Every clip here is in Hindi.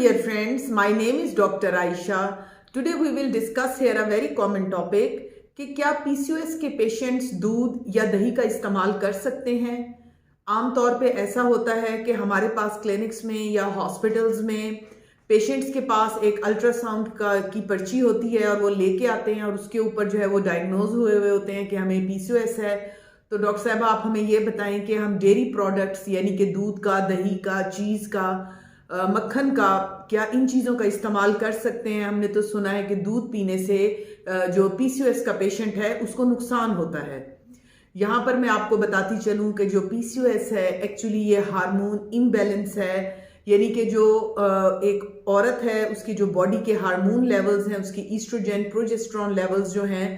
dear friends, my name is Dr. Aisha. Today we will discuss here a very common topic कि क्या PCOS के पेशेंट्स दूध या दही का इस्तेमाल कर सकते हैं। आमतौर पे ऐसा होता है कि हमारे पास क्लिनिक्स में या हॉस्पिटल्स में पेशेंट्स के पास एक अल्ट्रासाउंड की पर्ची होती है और वो लेके आते हैं और उसके ऊपर जो है वो डायग्नोज हुए होते हैं कि हमें PCOS है। तो डॉक्टर साहब आप हमें ये बताएं कि हम डेयरी प्रोडक्ट्स यानी कि दूध का, दही का, चीज़ का, मक्खन का, क्या इन चीज़ों का इस्तेमाल कर सकते हैं। हमने तो सुना है कि दूध पीने से जो PCOS का पेशेंट है उसको नुकसान होता है। यहाँ पर मैं आपको बताती चलूँ कि जो PCOS है एक्चुअली ये हार्मोन इम्बैलेंस है, यानी कि जो एक औरत है उसकी जो बॉडी के हार्मोन लेवल्स हैं, उसकी ईस्ट्रोजन प्रोजेस्टेरॉन लेवल्स जो हैं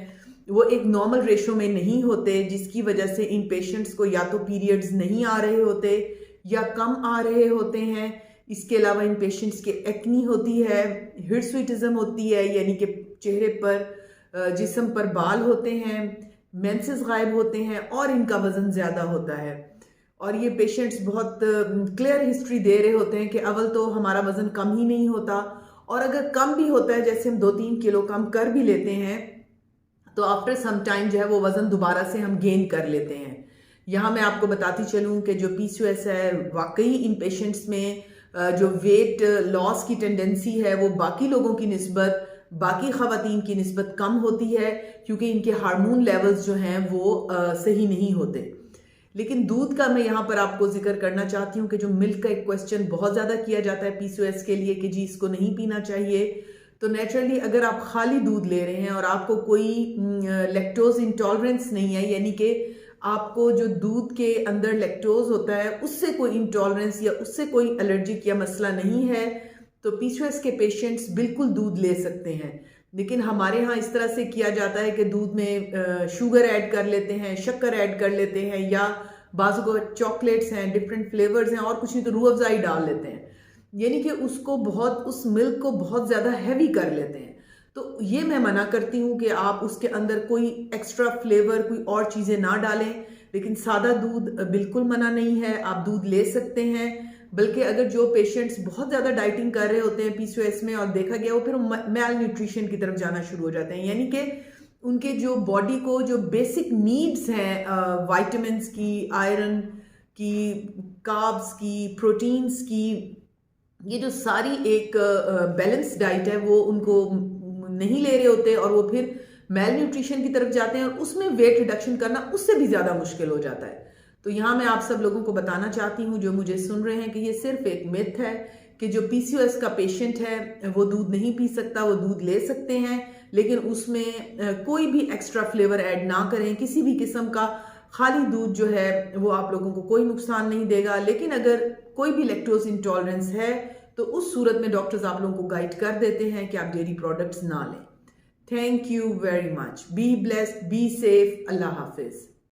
वो एक नॉर्मल रेशो में नहीं होते, जिसकी वजह से इन पेशेंट्स को या तो पीरियड्स नहीं आ रहे होते या कम आ रहे होते हैं। इसके अलावा इन पेशेंट्स के एक्नी होती है, हिर्सुइटिज्म होती है, यानी कि चेहरे पर, जिस्म पर बाल होते हैं, मेंसेस गायब होते हैं और इनका वजन ज़्यादा होता है। और ये पेशेंट्स बहुत क्लियर हिस्ट्री दे रहे होते हैं कि अव्वल तो हमारा वजन कम ही नहीं होता, और अगर कम भी होता है, जैसे हम 2-3 किलो कम कर भी लेते हैं, तो आफ्टर सम टाइम जो है वो वजन दोबारा से हम गेन कर लेते हैं। यहाँ मैं आपको बताती चलूँ कि जो PCOS है वाकई इन पेशेंट्स में जो वेट लॉस की टेंडेंसी है वो बाकी लोगों की निस्बत, बाकी ख़वातीन की निस्बत कम होती है, क्योंकि इनके हार्मोन लेवल्स जो हैं वो सही नहीं होते। लेकिन दूध का मैं यहाँ पर आपको जिक्र करना चाहती हूँ कि जो मिल्क का एक क्वेश्चन बहुत ज़्यादा किया जाता है PCOS के लिए कि जी इसको नहीं पीना चाहिए। तो नेचुरली अगर आप खाली दूध ले रहे हैं और आपको कोई लैक्टोज इंटॉलरेंस नहीं है, यानी कि आपको जो दूध के अंदर लैक्टोज होता है उससे कोई इंटॉलरेंस या उससे कोई एलर्जिक या मसला नहीं है, तो PCOS के पेशेंट्स बिल्कुल दूध ले सकते हैं। लेकिन हमारे यहाँ इस तरह से किया जाता है कि दूध में शुगर ऐड कर लेते हैं, शक्कर ऐड कर लेते हैं, या बाज़ू को चॉकलेट्स हैं, डिफरेंट फ्लेवर्स हैं, और कुछ नहीं तो रूह अफ़ज़ाई डाल लेते हैं, यानी कि उसको बहुत, उस मिल्क को बहुत ज़्यादा हैवी कर लेते हैं। तो ये मैं मना करती हूँ कि आप उसके अंदर कोई एक्स्ट्रा फ्लेवर, कोई और चीज़ें ना डालें। लेकिन सादा दूध बिल्कुल मना नहीं है, आप दूध ले सकते हैं। बल्कि अगर जो पेशेंट्स बहुत ज़्यादा डाइटिंग कर रहे होते हैं PCOS में और देखा गया वो फिर मैल न्यूट्रिशन की तरफ जाना शुरू हो जाते हैं, यानी कि उनके जो बॉडी को जो बेसिक नीड्स हैं वाइटामिन्स की, आयरन की, कार्ब्स की, प्रोटीन्स की, ये जो सारी एक बैलेंस डाइट है वो उनको नहीं ले रहे होते, और वो फिर मेल न्यूट्रिशन की तरफ जाते हैं और उसमें वेट रिडक्शन करना उससे भी ज़्यादा मुश्किल हो जाता है। तो यहाँ मैं आप सब लोगों को बताना चाहती हूँ जो मुझे सुन रहे हैं कि ये सिर्फ एक मिथ है कि जो PCOS का पेशेंट है वो दूध नहीं पी सकता, वो दूध ले सकते हैं, लेकिन उसमें कोई भी एक्स्ट्रा फ्लेवर ऐड ना करें, किसी भी किस्म का। खाली दूध जो है वो आप लोगों को कोई नुकसान नहीं देगा। लेकिन अगर कोई भी लैक्टोज इंटॉलरेंस है तो उस सूरत में डॉक्टर्स आप लोगों को गाइड कर देते हैं कि आप डेयरी प्रोडक्ट्स ना लें। Thank you very much. Be blessed, be safe. Allah Hafiz.